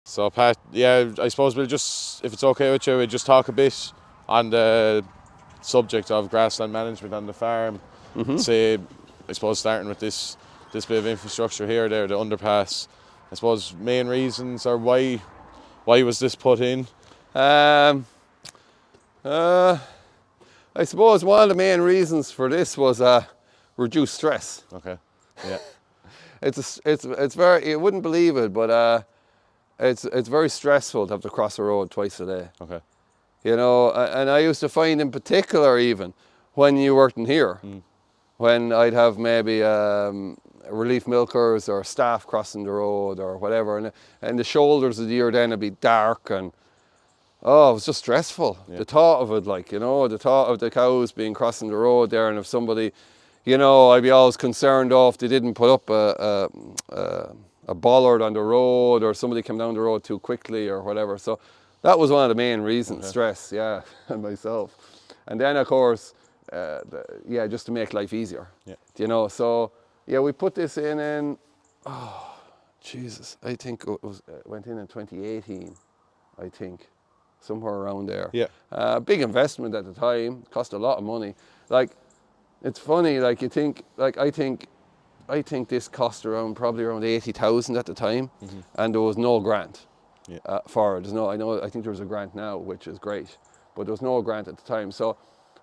So Pat, yeah, I suppose we'll just, if it's okay with you, we'll just talk a bit on the subject of grassland management on the farm. Say, I suppose starting with this bit of infrastructure here, there, the underpass. I suppose main reasons or why was this put in? I suppose one of the main reasons for this was reduced stress. Okay. Yeah. It's very, you wouldn't believe it, but it's very stressful to have to cross a road twice a day. Okay. You know, and I used to find in particular even when you weren't here, when I'd have maybe relief milkers or staff crossing the road or whatever, and the shoulders of the year then would be dark and it was just stressful. Yeah. The thought of it, like, you know, the thought of the cows being crossing the road there, and if somebody, you know, I'd be always concerned if they didn't put up a bollard on the road or somebody came down the road too quickly or whatever. So that was one of the main reasons, stress, yeah, and myself. And then, of course, just to make life easier, you know. So, yeah, we put this in, Jesus, I think it went in 2018, I think. Somewhere around there. Yeah. Big investment at the time, cost a lot of money. Like, it's funny, like you think, like I think this cost probably around 80,000 at the time, and there was no grant for it. I think there was a grant now, which is great, but there was no grant at the time. So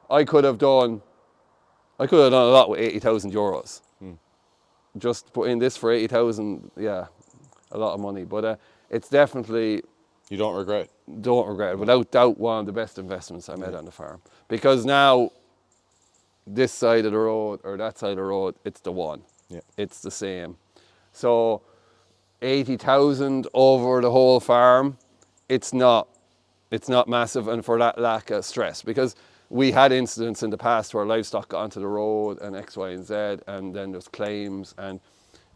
I could have done a lot with 80,000 euros. Just put in this for 80,000, yeah, a lot of money. But it's definitely, You don't regret? Don't regret it. Without doubt, one of the best investments I made on the farm. Because now, this side of the road or that side of the road, it's the one. Yeah. It's the same. So, 80,000 over the whole farm, it's not massive, and for that lack of stress. Because we had incidents in the past where livestock got onto the road and X, Y, and Z, and then there's claims, and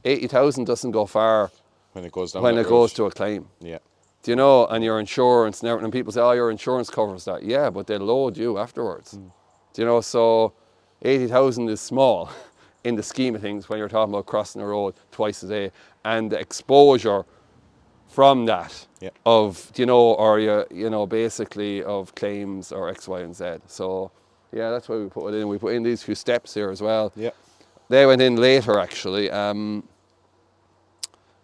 80,000 doesn't go far when it goes down when it goes to a claim. Yeah. Do you know, and your insurance and everything, and people say, oh, your insurance covers that. Yeah, but they load you afterwards. Do you know, so 80,000 is small in the scheme of things when you're talking about crossing the road twice a day, and the exposure from that of, you know, or you know, basically of claims or X, Y, and Z. So, yeah, that's why we put it in. We put in these few steps here as well. Yeah. They went in later, actually.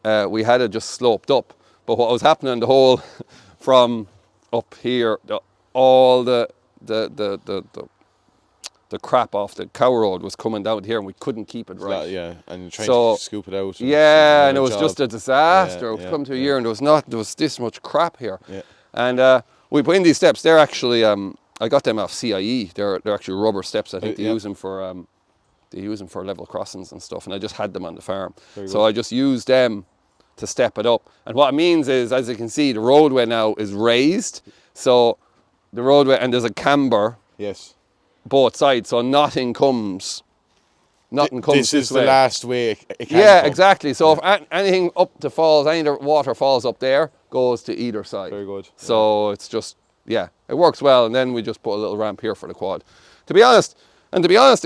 We had it just sloped up. But what was happening, the whole from up here, all the crap off the cow road was coming down here, and we couldn't keep it right. And you're trying to scoop it out. Yeah, and it was just a disaster. It was come to a year, and there was this much crap here. Yeah. And we put in these steps. They're actually, I got them off CIE. They're actually rubber steps. I think they use them for level crossings and stuff. And I just had them on the farm, so I just used them to step it up. And what it means is, as you can see, the roadway now is raised. So the roadway, and there's a camber. Yes. Both sides, so nothing comes this way. This is the last way it can Yeah, come. exactly. So if anything up to falls, any water falls up there, goes to either side. Very good. So it's just, it works well. And then we just put a little ramp here for the quad. To be honest, a lot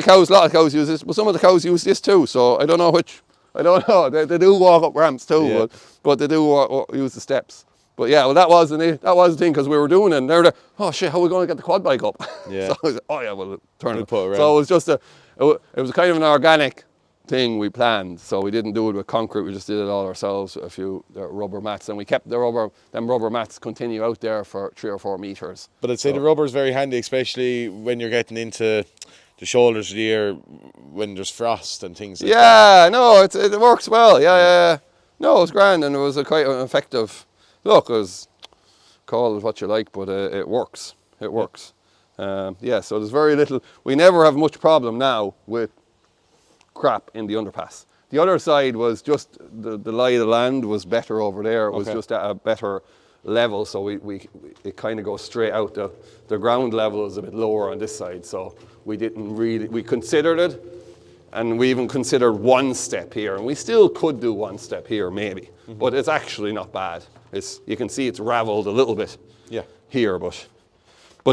of cows use this, but some of the cows use this too. So I don't know which. I don't know. They do walk up ramps too, but they do use the steps. But yeah, well, that was the thing, because we were doing it, and they were like, oh shit, how are we going to get the quad bike up? Yeah. So I was like, oh yeah, well, turn it. Put it around. So it was just it was kind of an organic thing we planned. So we didn't do it with concrete, we just did it all ourselves with a few rubber mats, and we kept them rubber mats continue out there for 3 or 4 meters. But I'd say the rubber is very handy, especially when you're getting into the shoulders of the year when there's frost and things like that. Yeah, no, it works well. Yeah. No, it was grand, and it was quite an effective. Look, call it what you like, but it works. It works. So there's very little. We never have much problem now with crap in the underpass. The other side was just the lie of the land was better over there. It was just at a better level, so it kind of goes straight out. The ground level is a bit lower on this side, so we considered it, and we even considered one step here, and we still could do one step here maybe, but it's actually not bad. You can see it's raveled a little bit here, but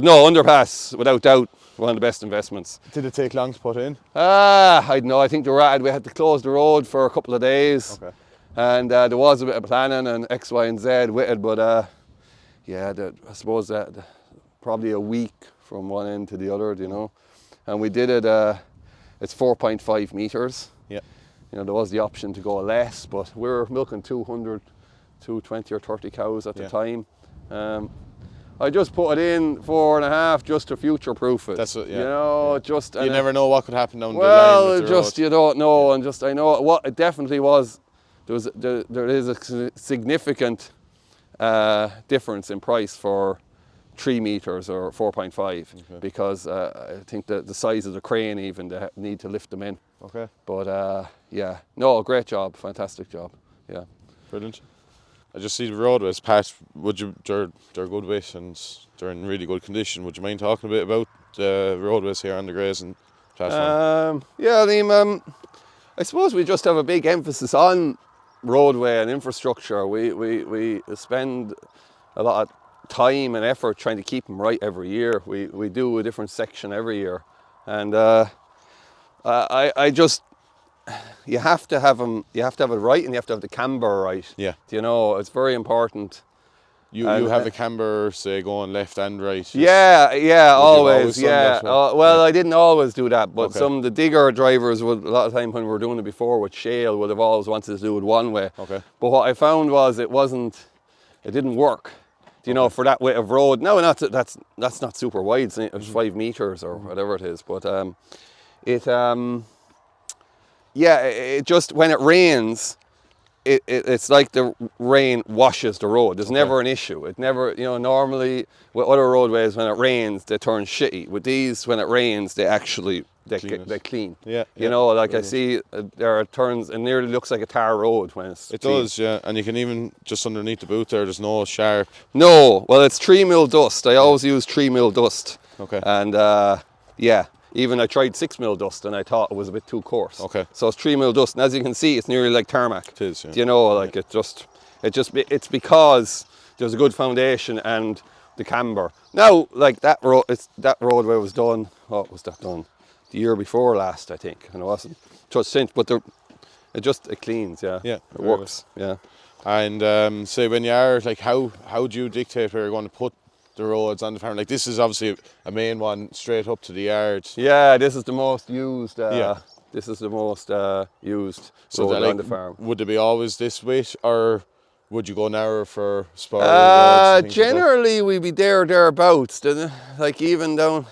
no, underpass without doubt one of the best investments. Did it take long to put in? I don't know. I think we had to close the road for a couple of days. Okay. And there was a bit of planning and X, Y, and Z with it, but yeah, I suppose that probably a week from one end to the other, you know. And we did it, it's 4.5 meters. Yeah. You know, there was the option to go less, but we were milking 220 or 30 cows at the time. I just put it in 4.5 just to future-proof it. That's what, yeah. You know, yeah. just... You never know what could happen down the line well, with the just road. you don't know, and just I know what it definitely was. There is a significant difference in price for 3 meters or 4.5 because I think the size of the crane even they need to lift them in. Okay. But yeah, no, great job, fantastic job. Yeah. Brilliant. I just see the roadways, Pat. They're good weight and they're in really good condition. Would you mind talking a bit about the roadways here on the Grazing platform? Yeah, Liam, I suppose we just have a big emphasis on roadway and infrastructure. We spend a lot of time and effort trying to keep them right every year. We do a different section every year, and I just you have to have them. You have to have it right, and you have to have the camber right. Yeah. You know, it's very important. You have the camber, say, going left and right. Yeah, always. Done Yeah. that, or? Well, I didn't always do that, but Okay. some of the digger drivers would a lot of time when we were doing it before with shale would have always wanted to do it one way. Okay. But what I found was it didn't work. You know, for that width of road. No, that's not super wide. It's 5 meters or whatever it is. But it just when it rains. It's like the rain washes the road. There's never an issue. It never, you know, normally with other roadways when it rains they turn shitty. With these, when it rains, they actually they clean. Yeah. You know, like I see there are turns. It nearly looks like a tar road when it's It clean. does, yeah. And you can even just underneath the boot there's no sharp. No, well, it's 3 mil dust. I always use 3 mil dust. Okay. And yeah. Even I tried 6 mil dust and I thought it was a bit too coarse. Okay. So it's 3 mil dust, and as you can see, it's nearly like tarmac. It is, yeah. You know, like it's because there's a good foundation and the camber. Now, like that roadway was done. What was that done? The year before last, I think, and it wasn't just since. But it cleans, yeah. Yeah. It works, yeah. And say when you are like, how do you dictate where you're going to put the roads on the farm? Like this is obviously a main one straight up to the yard. Yeah, this is the most used. This is the most used So road that, on the farm. Would it be always this width, or would you go narrower for spur roads? And Generally, we'd be thereabouts. Like even down,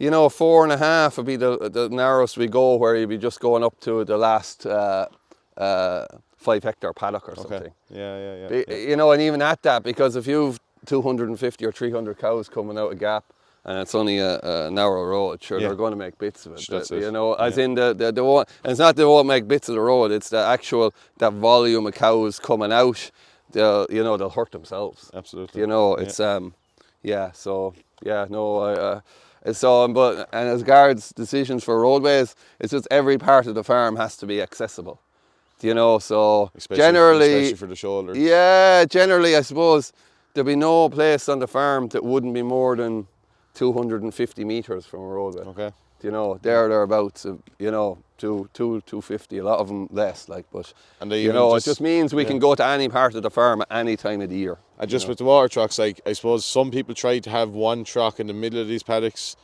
you know, 4.5 would be the narrowest we go, where you'd be just going up to the last 5 hectare paddock or something. Yeah. You know, and even at that, because if you've 250 or 300 cows coming out a gap and it's only a narrow road, sure, they're going to make bits of it. That's it. You know, as in the one, and it's not they won't make bits of the road, it's the actual, that volume of cows coming out, they'll hurt themselves. Absolutely. You know, it's, but, and as regards decisions for roadways, it's just every part of the farm has to be accessible. You know, so especially for the shoulders. Yeah, generally, I suppose, there'd be no place on the farm that wouldn't be more than 250 meters from a roadway. Okay. You know, thereabouts, you know, 250, a lot of them less, like, but, and you know, it just means we can go to any part of the farm at any time of the year. And just with the water trucks, like, I suppose some people try to have one truck in the middle of these paddocks.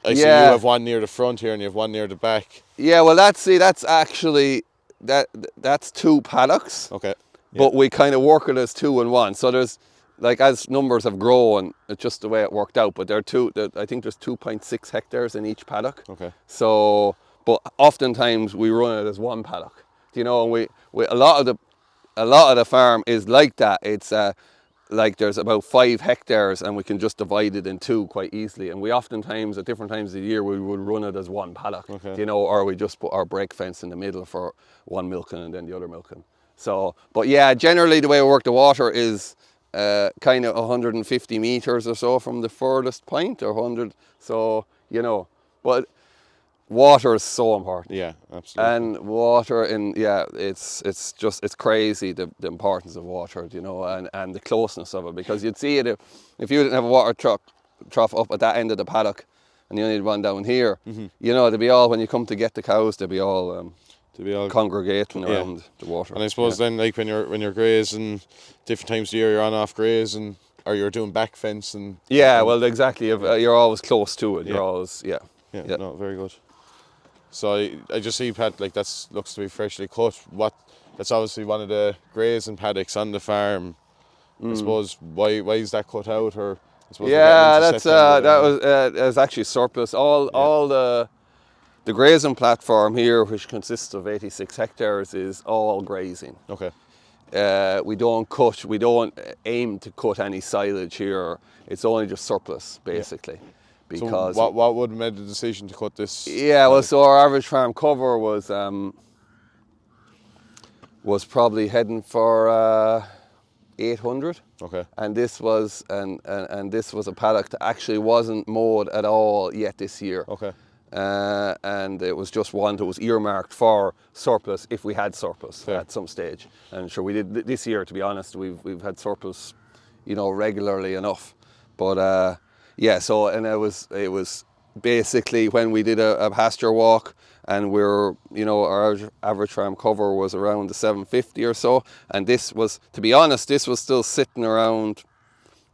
I see you have one near the front here and you have one near the back. Yeah, well, that's actually, that's 2 paddocks. Okay. But we kind of work it as 2 and 1. So there's, like, as numbers have grown, it's just the way it worked out. But I think there's 2.6 hectares in each paddock. Okay. So, but oftentimes we run it as 1 paddock. You know, and we a lot of the farm is like that. It's like there's about 5 hectares and we can just divide it in 2 quite easily. And we oftentimes, at different times of the year, we would run it as 1 paddock. Okay. You know, or we just put our break fence in the middle for one milking and then the other milking. So, but yeah, generally the way we work the water is kind of 150 meters or so from the furthest point, or 100. So, you know, but water is so important. Yeah, absolutely. And water, it's crazy the importance of water, you know, and the closeness of it, because you'd see it if you didn't have a water trough up at that end of the paddock and you only had one down here, you know, they'd be all, when you come to get the cows, they'd be all to be all congregating around the water. And I suppose then, like when you're grazing, different times of the year you're on off grazing, or you're doing back fence and. Yeah, well, exactly. If, you're always close to it. You're always Yeah, no, very good. So I just see, Pat, like that's looks to be freshly cut. That's obviously one of the grazing paddocks on the farm. I suppose why is that cut out, or I suppose that's that was actually surplus. All the grazing platform here, which consists of 86 hectares, is all grazing. Okay. We don't aim to cut any silage here. It's only just surplus, basically. Because so what would have made the decision to cut this? Yeah, well, so our average farm cover was probably heading for 800. Okay. And this was and this was a paddock that actually wasn't mowed at all yet this year. Okay. And it was just one that was earmarked for surplus if we had surplus at some stage. And sure, we did this year. To be honest, we've had surplus, regularly enough. But so and it was basically when we did a pasture walk, and our average farm cover was around the 750 or so, and this was, to be honest, this was still sitting around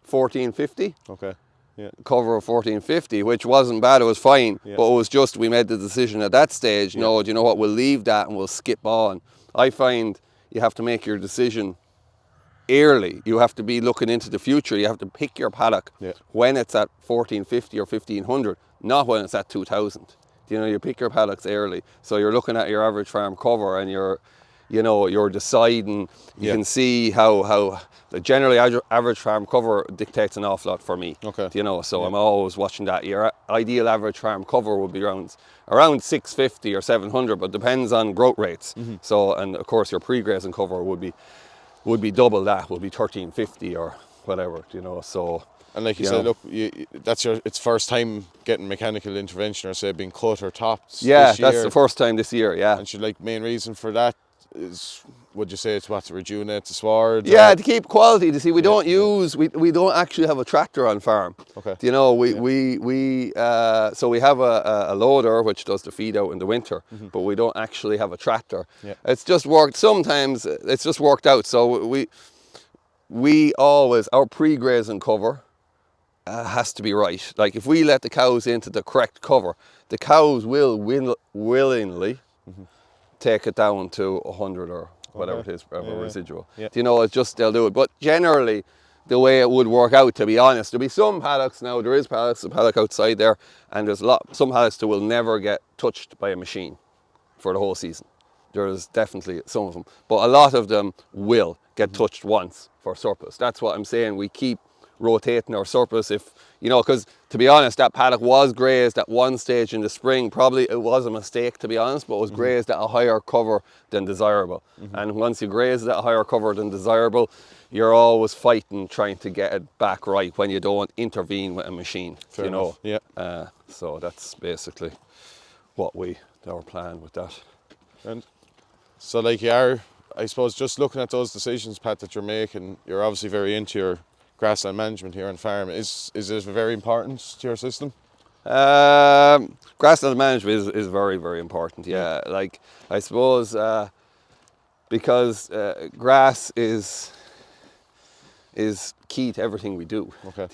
1450. Okay. Yeah. Cover of 1450, which wasn't bad, it was fine, but it was just, we made the decision at that stage, no, do you know what, we'll leave that and we'll skip on. I find you have to make your decision early. You have to be looking into the future. You have to pick your paddock when it's at 1450 or 1500, not when it's at 2000. You pick your paddocks early, so you're looking at your average farm cover and you're deciding. You can see how the generally average farm cover dictates an awful lot for me. Okay. So I'm always watching that. Your ideal average farm cover would be around 650 or 700, but depends on growth rates. So, and of course your pre-grazing cover would be double that, would be 1350 or whatever. So. And like you said, look, it's first time getting mechanical intervention, or say being cut or topped. Yeah, this year. That's the first time this year. Yeah. And main reason for that is, would you say it's to rejuvenate the sward? Yeah, to keep quality. To see, we don't actually have a tractor on farm. Okay. So we have a loader which does the feed out in the winter, but we don't actually have a tractor. Yeah. It's just worked. Sometimes it's just worked out. So we always, our pre-grazing cover has to be right. Like if we let the cows into the correct cover, the cows will willingly take it down to 100 or whatever it is, residual. Yeah. It's just, they'll do it. But generally, the way it would work out, to be honest, there'll be some paddocks now, there is a paddock outside there, and there's some paddocks that will never get touched by a machine for the whole season. There's definitely some of them. But a lot of them will get touched once for surplus. That's what I'm saying. We keep rotating our surplus because to be honest, that paddock was grazed at one stage in the spring. Probably it was a mistake, to be honest, but it was grazed at a higher cover than desirable. And once you graze at a higher cover than desirable, you're always fighting trying to get it back right when you don't intervene with a machine. Fair enough. Yeah. So that's basically our plan with that. And so you are, I suppose, just looking at those decisions, Pat, that you're making, you're obviously very into your grassland management here on farm. Is it very important to your system? Grassland management is very, very important. Yeah, I suppose because grass is key to everything we do. Okay.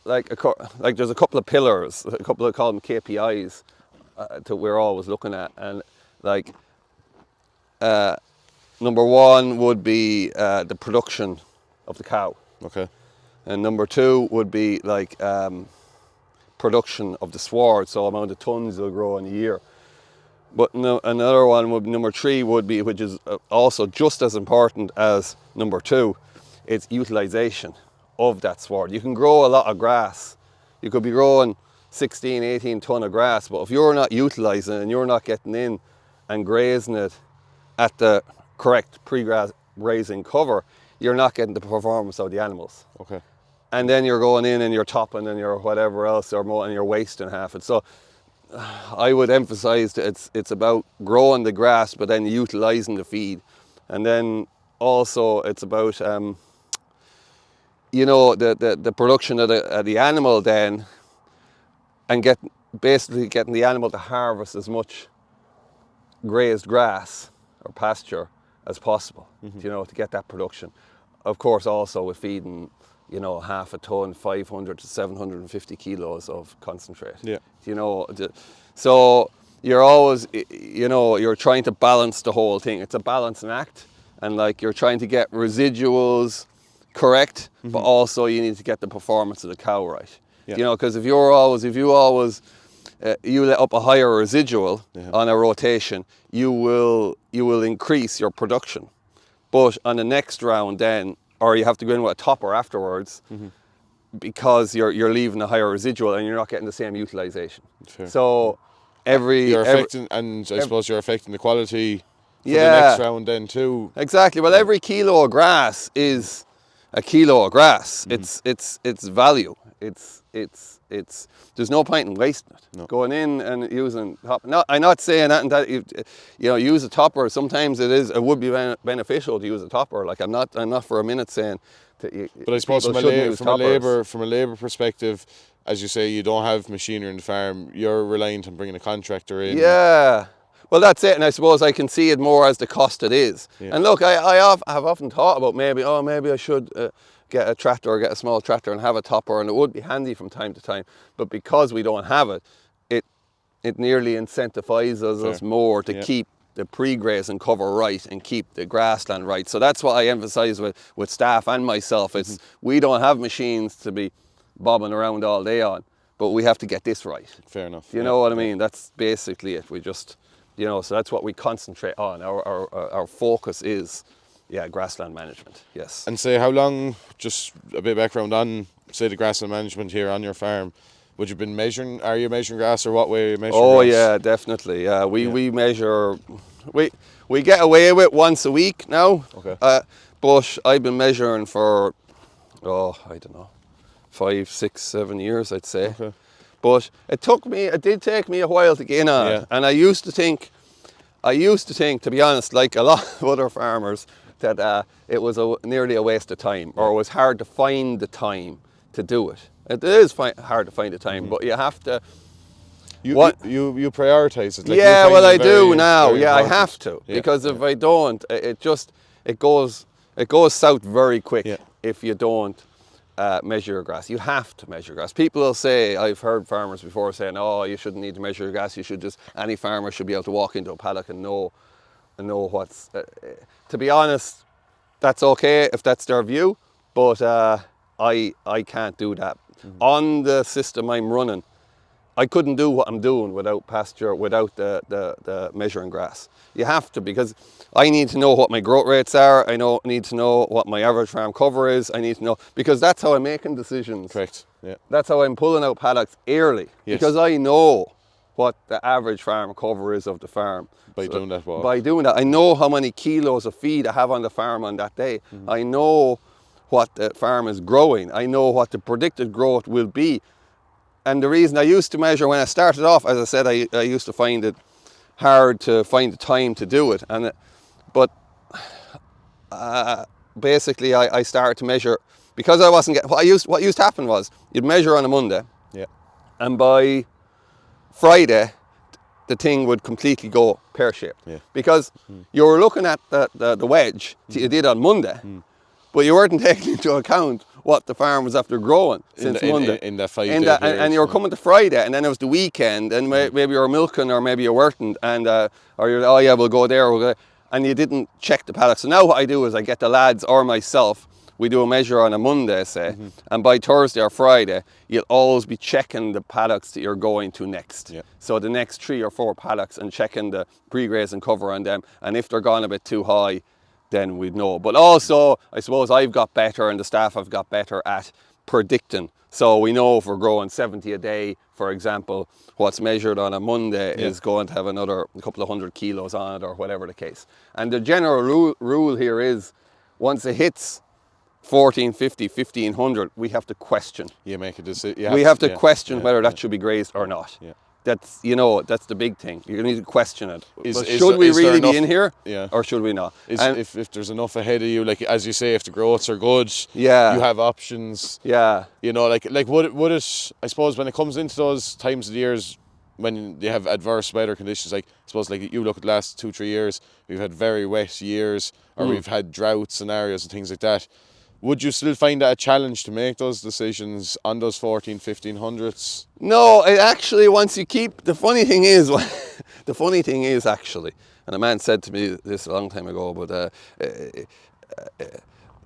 There's a couple of pillars, call them KPIs, that we're always looking at, and number one would be the production of the cow. Okay. And number two would be production of the sward, so amount of tons they'll grow in a year. But another one would be, number three would be, which is also just as important as number two, it's utilisation of that sward. You can grow a lot of grass. You could be growing 16, 18 ton of grass, but if you're not utilising it and you're not getting in and grazing it at the correct pre-grazing cover, you're not getting the performance of the animals. Okay. And then you're going in and you're topping and you're whatever else, and you're wasting half it. So I would emphasize that it's about growing the grass, but then utilizing the feed. And then also it's about, the production of the animal then, and basically getting the animal to harvest as much grazed grass or pasture as possible, you know, to get that production. Of course, also with feeding, you know, half a ton, 500 to 750 kilos of concentrate. Yeah. You know, so you're always, you know, you're trying to balance the whole thing. It's a balancing act, and like you're trying to get residuals correct, but also you need to get the performance of the cow right. Yeah. You know, because if you let up a higher residual on a rotation, you will increase your production. But on the next round then, or you have to go in with a topper afterwards, because you're leaving a higher residual and you're not getting the same utilisation. Fair. So you're affecting, and I suppose you're affecting the quality for the Yeah. next round then too. Exactly. Well, every kilo of grass is a kilo of grass. It's value. It's there's no point in wasting it. No. Going in and using top. No, I'm not saying that you know, use a topper. Sometimes it would be beneficial to use a topper. Like I'm not for a minute saying that you. But I suppose from a labour perspective, as you say, you don't have machinery in the farm. You're reliant on bringing a contractor in. Yeah. Well, that's it, and I suppose I can see it more as the cost it is. Yeah. And look, I have often thought about maybe I should get a tractor or get a small tractor and have a topper, and it would be handy from time to time. But because we don't have it, it nearly incentivizes us more to keep the pre-grazing cover right and keep the grassland right. So that's what I emphasise with staff and myself. It's we don't have machines to be bobbing around all day on, but we have to get this right. Fair enough. You know what I mean? That's basically it. We just, you know, so that's what we concentrate on. Our focus is, grassland management. Yes. And say how long? Just a bit of background on say the grassland management here on your farm. Would you been measuring? Are you measuring grass, or what way are you measuring? Oh grass? yeah, definitely. Yeah, we measure. We get away with once a week now. Okay. But I've been measuring for, I don't know, 5, 6, 7 years, I'd say. Okay. But it did take me a while to get in on it. And I used to think, to be honest, like a lot of other farmers, that it was nearly a waste of time, or it was hard to find the time to do it. It is hard to find the time, but you have to. You prioritise it. Like yeah, well, I do now. very Yeah, important. I have to, because if I don't, it goes south very quick if you don't measure your grass. You have to measure grass. People will say, I've heard farmers before saying, "Oh, you shouldn't need to measure your grass. You should any farmer should be able to walk into a paddock and know what's." To be honest, that's okay if that's their view, but I can't do that. On the system I'm running, I couldn't do what I'm doing without the measuring grass. You have to, because I need to know what my growth rates are. I need to know what my average farm cover is. I need to know, because that's how I'm making decisions. Correct. Yeah. That's how I'm pulling out paddocks early, because I know what the average farm cover is of the farm. By doing that, By doing that, I know how many kilos of feed I have on the farm on that day. I know what the farm is growing. I know what the predicted growth will be. And the reason I used to measure when I started off, as I said, I used to find it hard to find the time to do it. But basically I started to measure, because I wasn't getting, what used to happen was, you'd measure on a Monday, and by Friday the thing would completely go pear-shaped. Because you were looking at the wedge that you did on Monday, but you weren't taking into account what the farm was after growing since Monday. In that 5 day period. And you were coming to Friday, and then it was the weekend, and maybe you were milking, or maybe you weren't, and or you're, oh yeah, we'll go there, and you didn't check the paddock. So now what I do is I get the lads or myself, we do a measure on a Monday, say, and by Thursday or Friday, you'll always be checking the paddocks that you're going to next. So the next 3 or 4 paddocks, and checking the pre-grazing cover on them, and if they're gone a bit too high, then we'd know. But also, I suppose I've got better, and the staff have got better at predicting. So we know if we're growing 70 a day, for example, what's measured on a Monday is going to have another couple of 100 kilos on it, or whatever the case. And the general rule here is, once it hits 1450, 1500, we have to question. You make a decision. We have to question whether that should be grazed or not. That's, that's the big thing. You need to question it. Should we really be in here, or should we not? If there's enough ahead of you, like as you say, if the growths are good, you have options. You know, like would it? I suppose when it comes into those times of the years, when you have adverse weather conditions, like I suppose like you look at the last 2-3 years, we've had very wet years, or we've had drought scenarios and things like that. Would you still find that a challenge to make those decisions on those 1500s? No, it actually, once you keep, the funny thing is, actually, and a man said to me this a long time ago, but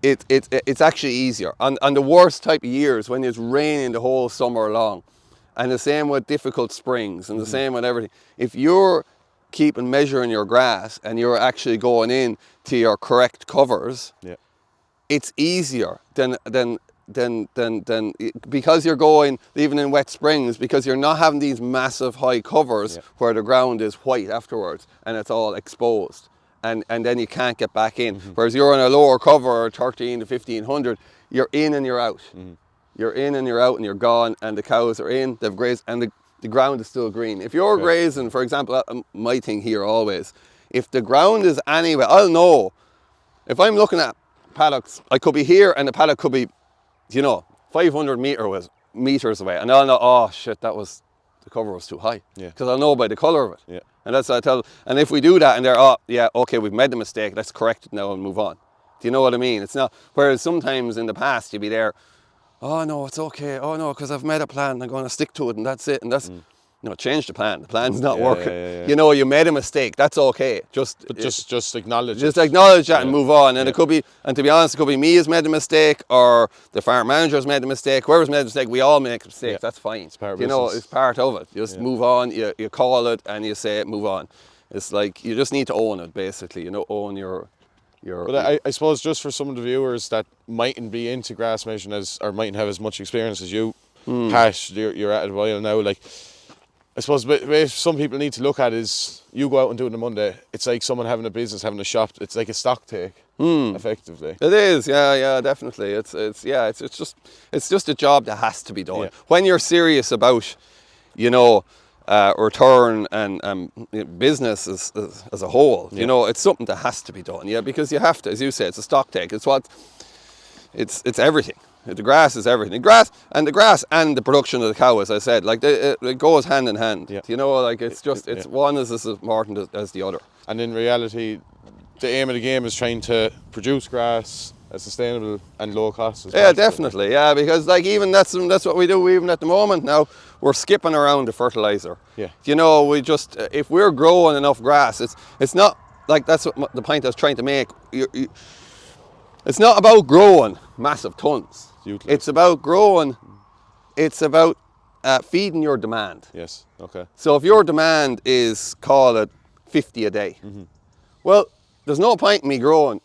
it's actually easier. On the worst type of years, when it's raining the whole summer long, and the same with difficult springs, and the same with everything, if you're keeping measuring your grass and you're actually going in to your correct covers, Yeah. it's easier than because you're going even in wet springs, because you're not having these massive high covers where the ground is white afterwards and it's all exposed, and then you can't get back in. Whereas you're on a lower cover, 13 to 1500, you're in and you're out. You're in and you're out and you're gone, and the cows are in, they've grazed, and the ground is still green. If you're grazing, for example, my thing here always, if the ground is anywhere, I'll know. If I'm looking at paddocks, I could be here and the paddock could be, 500 meters away, and I'll know, oh shit, the cover was too high. Because I'll know by the colour of it. And that's what I tell. And if we do that and they're, oh yeah, okay, we've made the mistake, let's correct it now and move on. Do you know what I mean? It's not, whereas sometimes in the past you'd be there, oh no, it's okay, oh no, because I've made a plan, I'm going to stick to it, and that's it, and that's, change the plan. The plan's not working. You made a mistake, that's okay. Just acknowledge it. Just acknowledge that and move on. And it could be, and to be honest, it could be me who's made the mistake, or the farm manager's made the mistake, whoever's made the mistake, we all make mistakes, that's fine. It's part of business. It's part of it. Just move on, you call it and you say it, move on. It's like, you just need to own it, basically, own your... But I suppose just for some of the viewers that mightn't be into grass measuring or mightn't have as much experience as you, Pat, you're at it a while now, like, I suppose if some people need to look at is, you go out and do it on a Monday, it's like someone having a business, having a shop, it's like a stock take, effectively. It is, yeah, definitely. It's just a job that has to be done. Yeah. When you're serious about, return and business as a whole, it's something that has to be done, because you have to, as you say, it's a stock take. It's everything. The grass is everything. The grass and the production of the cow, as I said, like it goes hand in hand. Yeah. It's one is as important as the other. And in reality, the aim of the game is trying to produce grass as sustainable and low cost as possible. Yeah, definitely. Yeah, because even that's what we do even at the moment now. We're skipping around the fertilizer. Yeah. We just, if we're growing enough grass, it's not like, that's what the point I was trying to make. It's not about growing massive tons. It's about growing, it's about feeding your demand. Yes, okay. So if your demand is, call it 50 a day, well, there's no point in me growing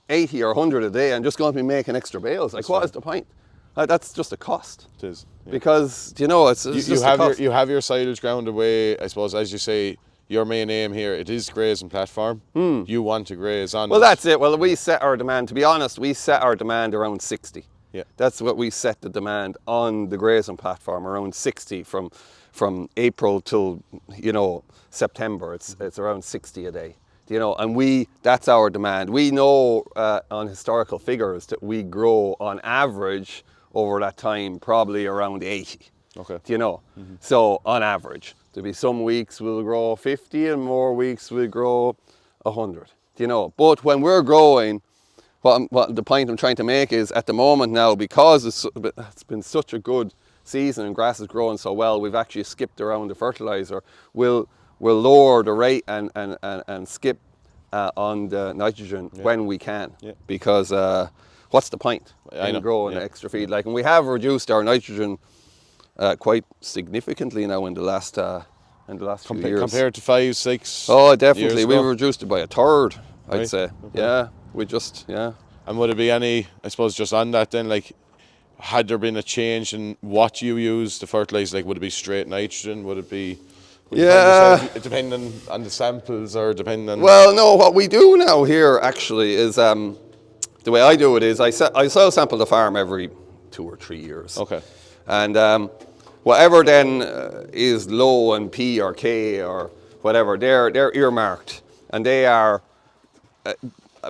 80 or 100 a day and just going to be making extra bales. Like, what is the point? That's just a cost. It is. Yeah. Because, it's just a cost. You have your silage ground away, I suppose, as you say, your main aim here, it is grazing platform. You want to graze on that's it. Well, we set our demand, to be honest, we set our demand around 60. Yeah. That's what we set the demand on the grazing platform, around 60 from April till, September. It's around 60 a day. And that's our demand. We know on historical figures that we grow on average over that time probably around 80. Okay. So on average, there'll be some weeks we'll grow 50 and more weeks we'll grow 100. But when we're growing, what the point I'm trying to make is, at the moment now, because it's been such a good season and grass is growing so well, we've actually skipped around the fertilizer. We'll lower the rate and skip on the nitrogen when we can, because what's the point in growing extra feed? Like, and we have reduced our nitrogen quite significantly now in the last few years. Compared to 5, 6 Oh, definitely. years We've ago? reduced it by a third, I'd Right. say. Okay. Yeah, And would it be any, I suppose, just on that then, like, had there been a change in what you use to fertilise? Like, would it be straight nitrogen? Would it be... Depending on the samples, or depending on... Well, no, what we do now here actually is, the way I do it is, I soil sample the farm every 2 or 3 years. Okay. And whatever then is low in P or K or whatever, they're earmarked. And they are,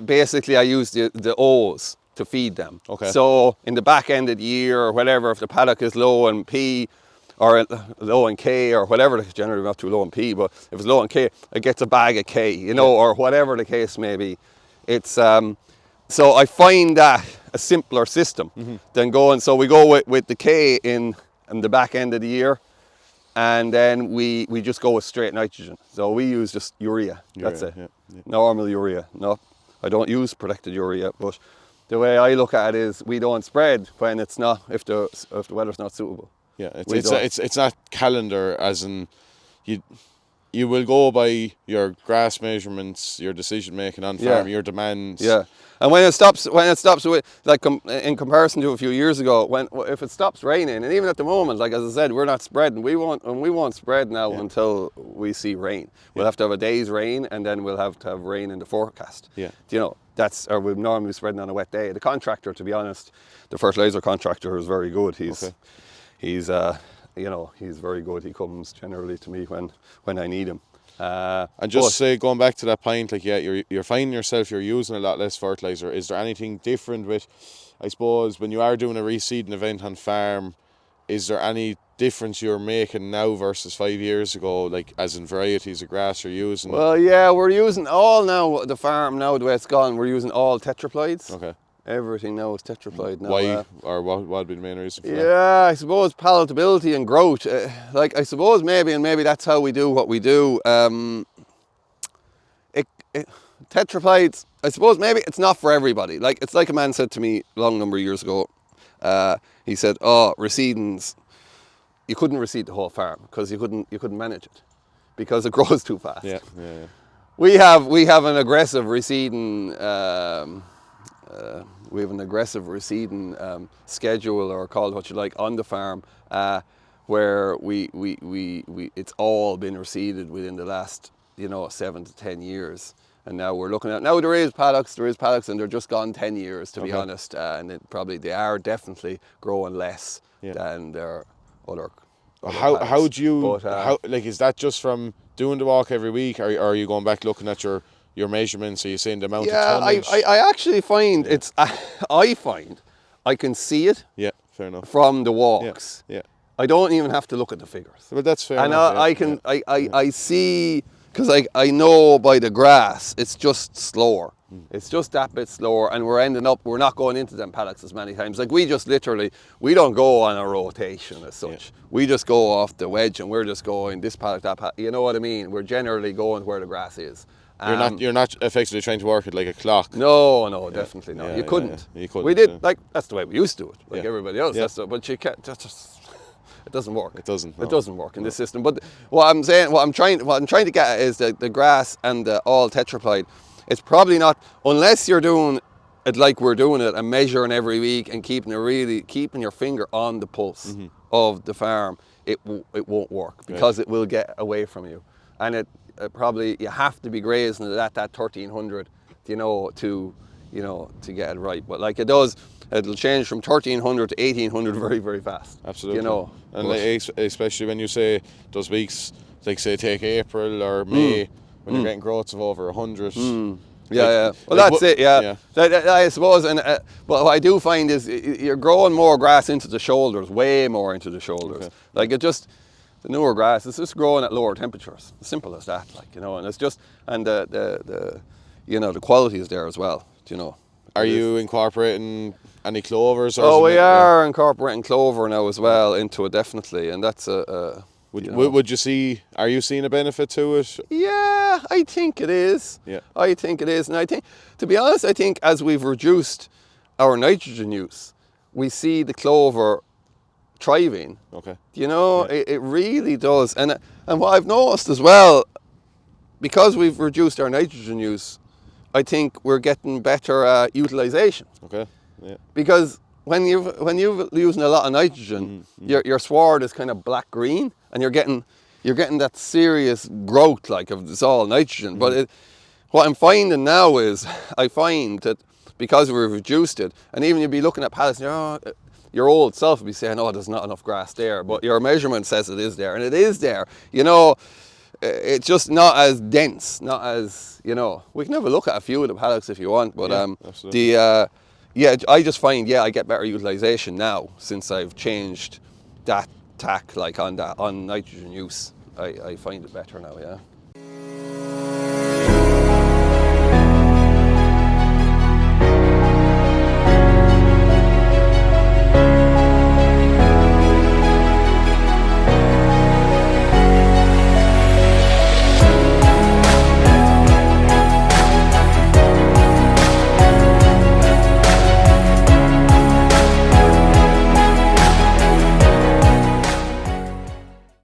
basically I use the O's to feed them. Okay. So in the back end of the year or whatever, if the paddock is low in P or low in K or whatever, generally not too low in P, but if it's low in K, it gets a bag of K, you know, or whatever the case may be. It's so I find that a simpler system than going. So we go with the K in the back end of the year, and then we just go with straight nitrogen. So we use just urea. That's it. Normal urea. No, I don't use protected urea, but the way I look at it is we don't spread when it's not, if the weather's not suitable. Yeah, it's not calendar, as in you will go by your grass measurements, your decision making on farm, your demands. Yeah, and when it stops with, like in comparison to a few years ago, if it stops raining, and even at the moment, like as I said, we're not spreading. We won't spread now until we see rain. We'll have to have a day's rain, and then we'll have to have rain in the forecast. Yeah, you know, or we're normally spreading on a wet day. The contractor, to be honest, the fertilizer contractor is very good. He's you know, he's very good. He comes generally to me when I need him. And just say, going back to that point, like, you're finding yourself, you're using a lot less fertilizer. Is there anything different with, I suppose, when you are doing a reseeding event on farm, is there any difference you're making now versus 5 years ago, like as in varieties of grass you're using? Well, yeah, we're using all now, the farm now, the way it's gone, we're using all tetraploids. Okay. Everything now is tetraploid now. Why, or what would be the main reason for that? Yeah, I suppose palatability and growth. Like, I suppose maybe that's how we do what we do. Tetraploids, I suppose maybe it's not for everybody. Like, it's like a man said to me a long number of years ago. He said, "Oh, reseedings, you couldn't reseed the whole farm because you couldn't manage it because it grows too fast." Yeah. We have an aggressive reseeding. We have an aggressive reseeding schedule, or call it what you like, on the farm, where it's all been reseeded within the last 7 to 10 years. And now we're looking at, now there is paddocks, and they're just gone 10 years, to be honest, and they are definitely growing less than their other how do you, like, is that just from doing the walk every week, or are you going back looking at your measurements? Are you saying the amount of tonnage? I actually find it's, I find I can see it fair enough. From the walks. I don't even have to look at the figures. But that's fair and enough. I see, because I know by the grass, it's just slower. It's just that bit slower, and we're not going into them paddocks as many times. Like, we just literally, we don't go on a rotation as such. We just go off the wedge, and we're just going this paddock, that paddock. You know what I mean? We're generally going where the grass is. You're not effectively trying to work it like a clock. No, definitely not. You couldn't. You couldn't. We did, like, that's the way we used to do it, like everybody else. But you can't. It doesn't work. It doesn't. It doesn't work in this system. But what I'm trying to get at is the grass and the all tetraploid. It's probably not, unless you're doing it like we're doing it and measuring every week and keeping your finger on the pulse of the farm. It won't work, because it will get away from you, and it probably, you have to be grazing it at that 1300, to get it right. But like, it'll change from 1300 to 1800 very, very fast. Absolutely. And especially when you say those weeks, like, say, take April or May, when you're getting growths of over 100. Well, that's it. I suppose. And but what I do find is you're growing more grass into the shoulders, way more into the shoulders. Like, the newer grass is just growing at lower temperatures. As simple as that. Like, and it's just, and the quality is there as well. Are you incorporating any clovers? Or we are incorporating clover now as well into it, definitely, and that's Would you see? Are you seeing a benefit to it? Yeah, I think it is. I think it is, and I think, to be honest, I think as we've reduced our nitrogen use, we see the clover thriving. It really does, and what I've noticed as well, because we've reduced our nitrogen use, I think we're getting better utilisation. Because when you're using a lot of nitrogen, your sward is kind of black green, and you're getting that serious growth, like, of this all nitrogen. But what I'm finding now is, I find that because we've reduced it, and even you'd be looking at paddocks, your old self would be saying, "Oh, there's not enough grass there," but your measurement says it is there, and it is there. It's just not as dense, not as, we can have a look at a few of the paddocks if you want, but I just find, I get better utilisation now since I've changed that attack like on nitrogen use. I find it better now, yeah.